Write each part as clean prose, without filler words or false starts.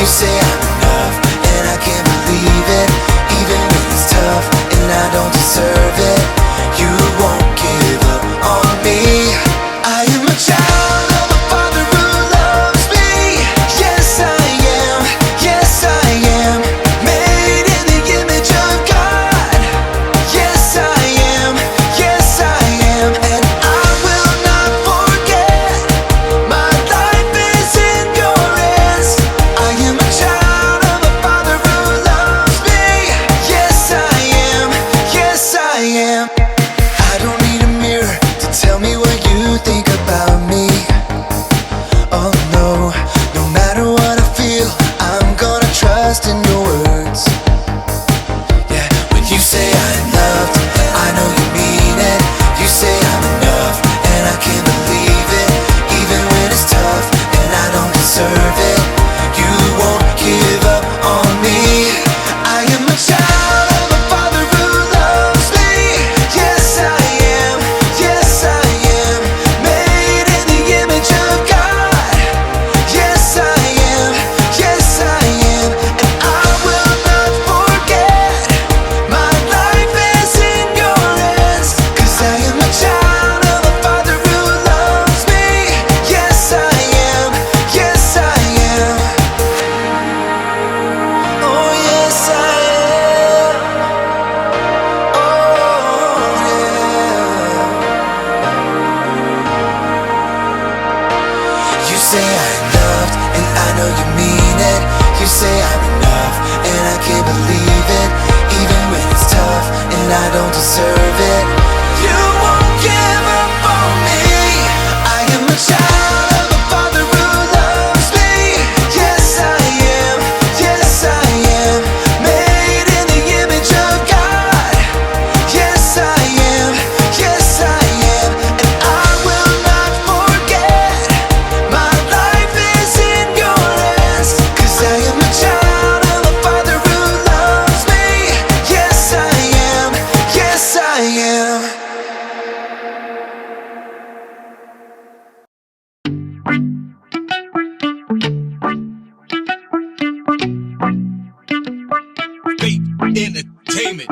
You say I'm enough, and I can't believe it. Even when it's tough, and I don't deserve it, you won't give up on me. I am a child of a Father who loves me. Yes, I am. Yes, I am. Made in the image of God. Yes, I am. Yes, I am. And I will not forget. My life is in your hands. I am a child of a Father who loves me. Yes, I am. Yes, I am. I don't need a mirror to tell me what you think about me. Oh no, no matter what I feel, I'm gonna trust in your words. Yeah, when you say I'm loved, I know you mean it. You say I'm enough, and I can't believe it. Even when it's tough, and I don't deserve it, you won't give up on me. I am a child of a Father who loves me. Yes, I am. Yes, I am. Made in the image of God. Yes, I am. Yes, I am. And I will not forget. My life is in your hands. 'Cause I am a child of a Father who loves me. Yes, I am. Yes, I am. Oh, yes, I am. Oh, yeah. You say I'm loved, and I know you mean it. You say I'm enough, and I can't believe it. Even when it's tough, and I don't deserve it, you won't give up on me. I am a child of a Father who loves me. Yes, I am. Yes, I am. Made in the image of God. Yes, I am. Yes, I am. And I will not forget. My life is in your hands. 'Cause I am a child of a Father who loves me. Yes, I am. Yes, I am. Fate Entertainment.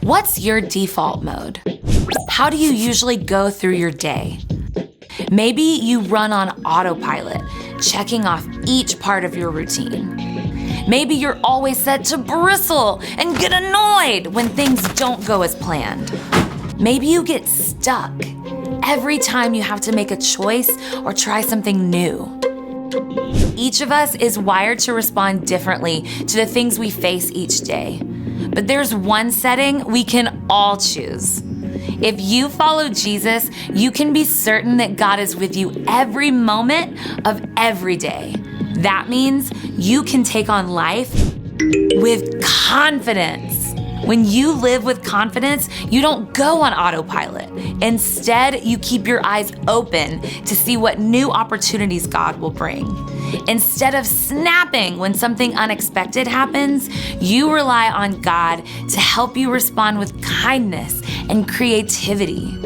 What's your default mode? How do you usually go through your day? Maybe you run on autopilot, checking off each part of your routine. Maybe you're always set to bristle and get annoyed when things don't go as planned. Maybe you get stuck every time you have to make a choice or try something new. Each of us is wired to respond differently to the things we face each day. But there's one setting we can all choose. If you follow Jesus, you can be certain that God is with you every moment of every day. That means you can take on life with confidence. When you live with confidence, you don't go on autopilot. Instead, you keep your eyes open to see what new opportunities God will bring. Instead of snapping when something unexpected happens, you rely on God to help you respond with kindness and creativity.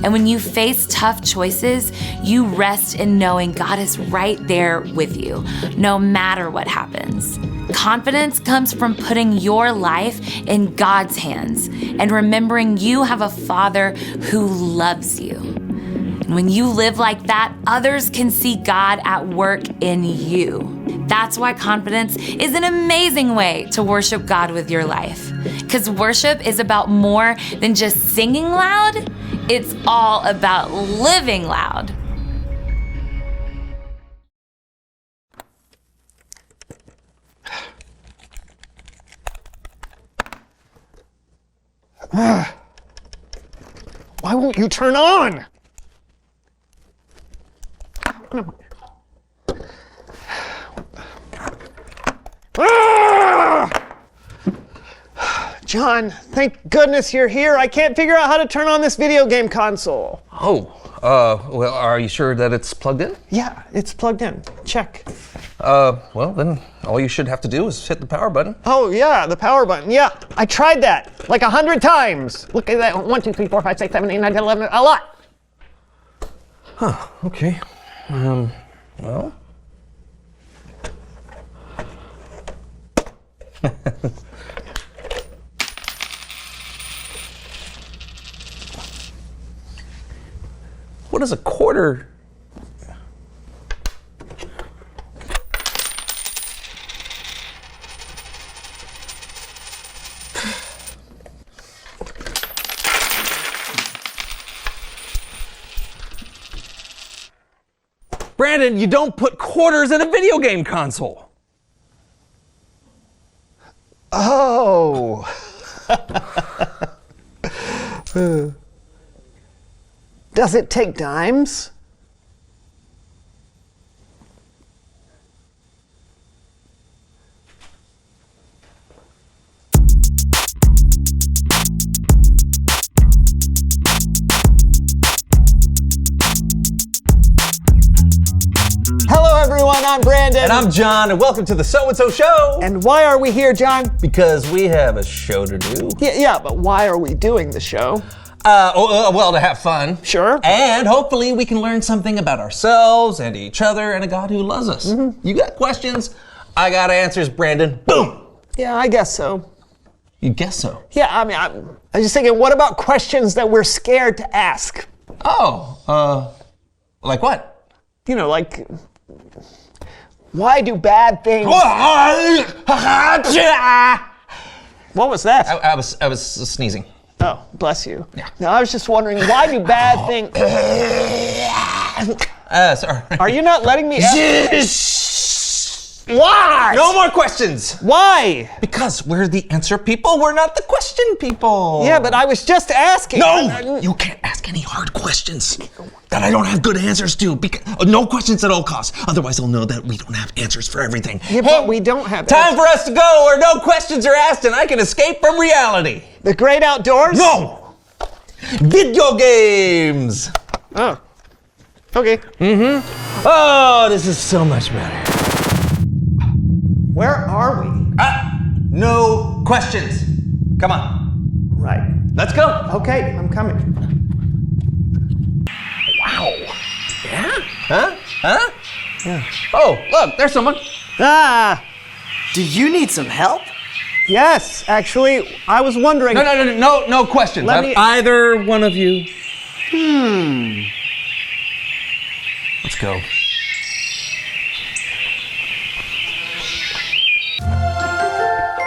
And when you face tough choices, you rest in knowing God is right there with you, no matter what happens. Confidence comes from putting your life in God's hands and remembering you have a Father who loves you. And when you live like that, others can see God at work in you. That's why confidence is an amazing way to worship God with your life. Because worship is about more than just singing loud. It's all about living loud. Why won't you turn on? John, thank goodness you're here. I can't figure out how to turn on this video game console. Oh, well, are you sure that it's plugged in? Yeah, it's plugged in. Check. Well, then all you should have to do is hit the power button. Oh, yeah, the power button. Yeah, I tried that like 100 times. Look at that. 1, 2, 3, 4, 5, 6, 7, 8, 9, 10, 11. A lot. Huh, okay. Well. What is a quarter? Brandon, you don't put quarters in a video game console. Oh. Does it take dimes? Hello everyone, I'm Brandon. And I'm John, and welcome to the So and So Show. And why are we here, John? Because we have a show to do. Yeah, but why are we doing the show? Well, to have fun. Sure. And hopefully we can learn something about ourselves and each other and a God who loves us. Mm-hmm. You got questions? I got answers, Brandon. Boom! Yeah, I guess so. You guess so. Yeah, I mean, I was just thinking, what about questions that we're scared to ask? Oh, like what? You know, like, why do bad things... What was that? I was sneezing. Oh, bless you. Yeah. No, I was just wondering, why do bad things... Sorry. Are you not letting me... Why? No more questions. Why? Because we're the answer people, we're not the question people. Yeah, but I was just asking. No! You can't ask any hard questions that I don't have good answers to. No questions at all costs. Otherwise, they'll know that we don't have answers for everything. Yeah, but we don't have... Time for us to go where no questions are asked and I can escape from reality. The great outdoors? No! Video games! Oh. Okay. Oh, this is so much better. Where are we? No questions. Come on. Right. Let's go. Okay, I'm coming. Wow. Yeah? Huh? Yeah. Oh, look, there's someone. Ah, Do you need some help? yes, actually, I was wondering... No questions. Let me- Either one of you. Let's go.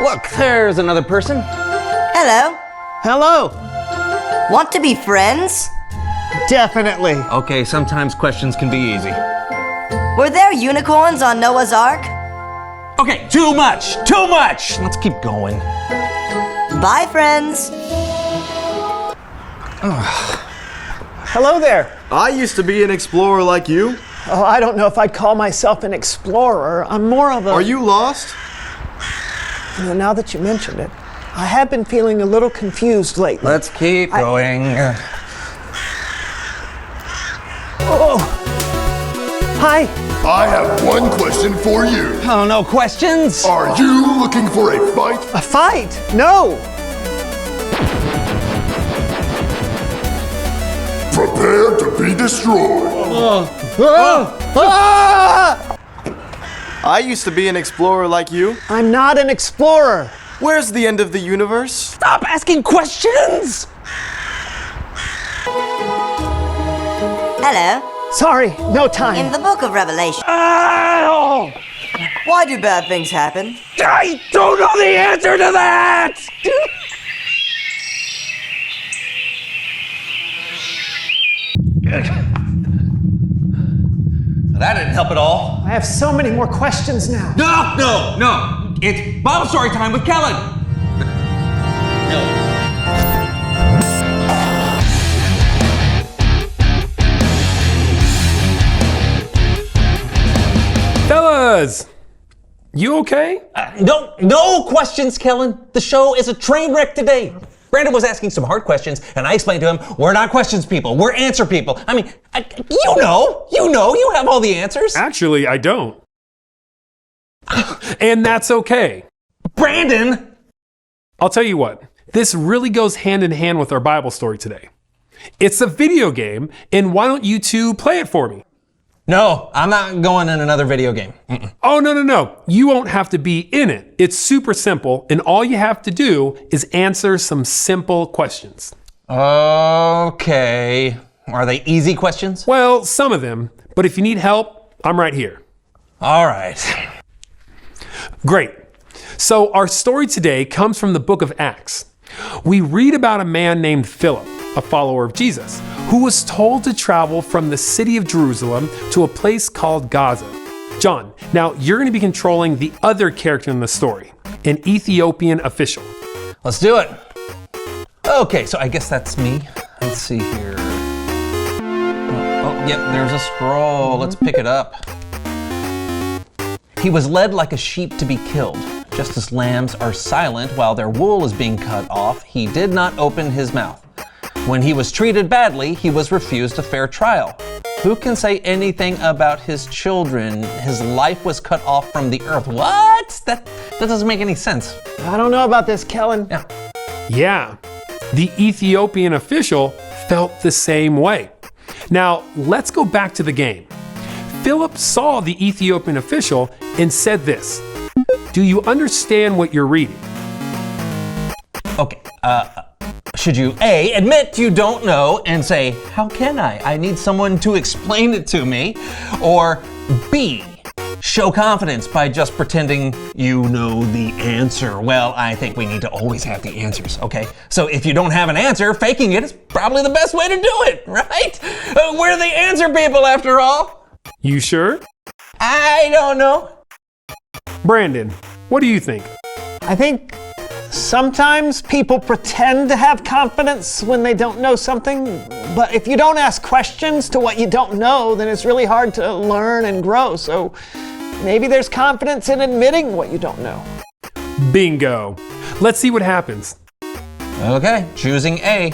Look, there's another person. Hello. Hello. Want to be friends? Definitely. Okay, sometimes questions can be easy. Were there unicorns on Noah's Ark? Okay, too much. Let's keep going. Bye, friends. Hello there. I used to be an explorer like you. Oh, I don't know if I'd call myself an explorer. I'm more of a... Are you lost? You know, now that you mentioned it, I have been feeling a little confused lately. Let's keep going. Oh. Hi. I have one question for you. Oh, no questions? Are you looking for a fight? A fight? No. Prepare to be destroyed. I used to be an explorer like you. I'm not an explorer. Where's the end of the universe? Stop asking questions! Hello. Sorry, no In time. the book of Revelation, Oh, why do bad things happen? I don't know the answer to that! That didn't help at all. I have so many more questions now. No! It's Bible story time with Kellen. No. Fellas, You okay? No questions, Kellen. The show is a train wreck today. Brandon was asking some hard questions, and I explained to him, we're not questions people, we're answer people. I mean, you have all the answers. Actually, I don't. And that's okay. Brandon! I'll tell you what, this really goes hand in hand with our Bible story today. It's a video game, and why don't you two play it for me? No, I'm not going in another video game. Mm-mm. Oh, no. You won't have to be in it. It's super simple, and all you have to do is answer some simple questions. Okay. Are they easy questions? Well, some of them, but if you need help, I'm right here. All right. Great. So our story today comes from the book of Acts. We read about a man named Philip, a follower of Jesus, who was told to travel from the city of Jerusalem to a place called Gaza. John, now you're going to be controlling the other character in the story, an Ethiopian official. Let's do it. Okay, so I guess that's me. Let's see here. Oh, yep, there's a scroll. Let's pick it up. He was led like a sheep to be killed. Just as lambs are silent while their wool is being cut off, he did not open his mouth. When he was treated badly, he was refused a fair trial. Who can say anything about his children? His life was cut off from the earth. What? That doesn't make any sense. I don't know about this, Kellen. Yeah, the Ethiopian official felt the same way. Now, let's go back to the game. Philip saw the Ethiopian official and said this. Do you understand what you're reading? Okay, should you A, admit you don't know and say, how can I? I need someone to explain it to me. Or B, show confidence by just pretending you know the answer. Well, I think we need to always have the answers, okay? So if you don't have an answer, faking it is probably the best way to do it, right? We're the answer people after all. You sure? I don't know. Brandon, what do you think? I think sometimes people pretend to have confidence when they don't know something, but if you don't ask questions to what you don't know, then it's really hard to learn and grow. So maybe there's confidence in admitting what you don't know. Bingo. Let's see what happens. Okay, choosing A.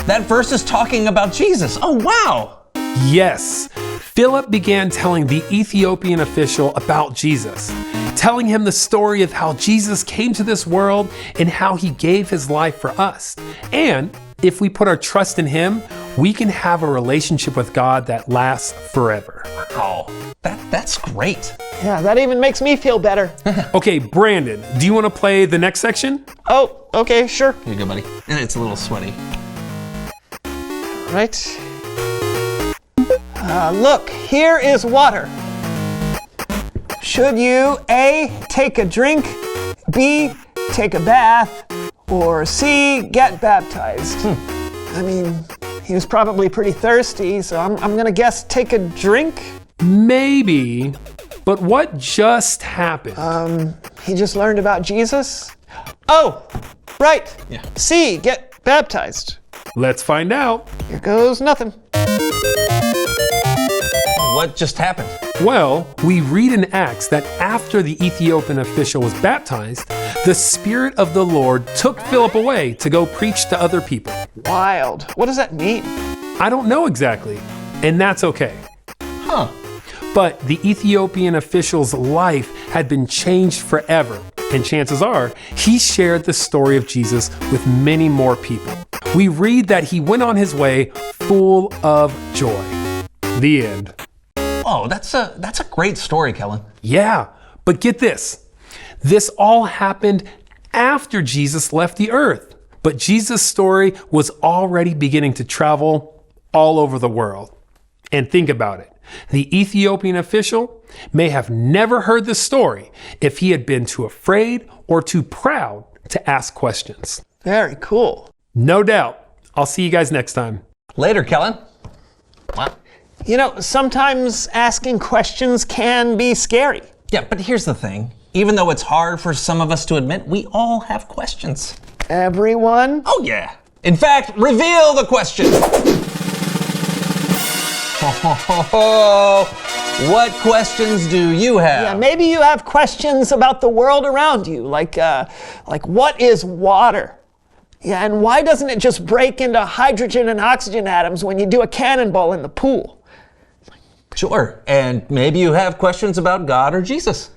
That verse is talking about Jesus. Oh, wow. Yes, Philip began telling the Ethiopian official about Jesus, telling him the story of how Jesus came to this world and how he gave his life for us. And if we put our trust in him, we can have a relationship with God that lasts forever. Wow, that's great. Yeah, that even makes me feel better. Okay, Brandon, do you want to play the next section? Oh, okay, sure. Here you go, buddy. And it's a little sweaty. Right. Look, here is water. Should you A, take a drink, B, take a bath, or C, get baptized? I mean, he was probably pretty thirsty, so I'm gonna guess take a drink? Maybe, but what just happened? He just learned about Jesus? Oh, right. Yeah. C, get baptized. Let's find out. Here goes nothing. What just happened? Well, we read in Acts that after the Ethiopian official was baptized, the Spirit of the Lord took Philip away to go preach to other people. Wild. What does that mean? I don't know exactly, and that's okay. Huh. But the Ethiopian official's life had been changed forever, and chances are he shared the story of Jesus with many more people. We read that he went on his way full of joy. The end. Oh, that's a great story, Kellen. Yeah, but get this. This all happened after Jesus left the earth. But Jesus' story was already beginning to travel all over the world. And think about it. The Ethiopian official may have never heard the story if he had been too afraid or too proud to ask questions. Very cool. No doubt. I'll see you guys next time. Later, Kellen. Wow. You know, sometimes asking questions can be scary. Yeah, but here's the thing. Even though it's hard for some of us to admit, we all have questions. Everyone? Oh, yeah. In fact, reveal the question. What questions do you have? Yeah, maybe you have questions about the world around you, like what is water? Yeah, and why doesn't it just break into hydrogen and oxygen atoms when you do a cannonball in the pool? Sure, and maybe you have questions about God or Jesus.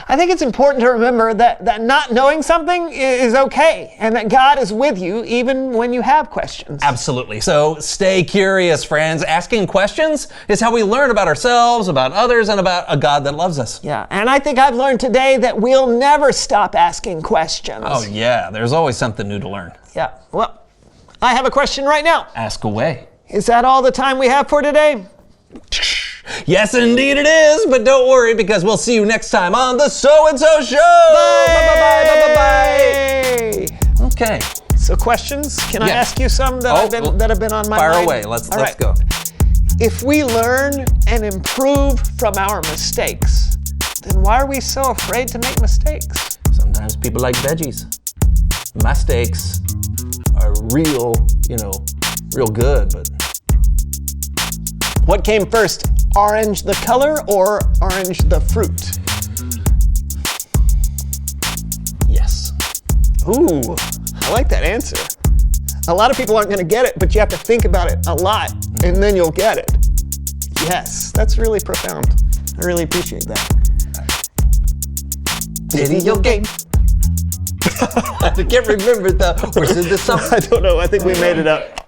I think it's important to remember that not knowing something is okay, and that God is with you even when you have questions. Absolutely. So stay curious, friends. Asking questions is how we learn about ourselves, about others, and about a God that loves us. Yeah, and I think I've learned today that we'll never stop asking questions. Oh yeah, there's always something new to learn. Yeah, well, I have a question right now. Ask away. Is that all the time we have for today? Yes, indeed it is, but don't worry because we'll see you next time on the So and So Show. Bye. Okay. So questions? Can I ask you some that have been on my mind? Fire away. Let's go. If we learn and improve from our mistakes, then why are we so afraid to make mistakes? Sometimes people like veggies. Mistakes are real good, but what came first? Orange the color or orange the fruit? yes. Ooh, I like that answer. A lot of people aren't going to get it, but you have to think about it a lot, and then you'll get it. Yes, that's really profound. I really appreciate that. Video game. I can't remember the. Or is this something? I don't know. I think we made it up.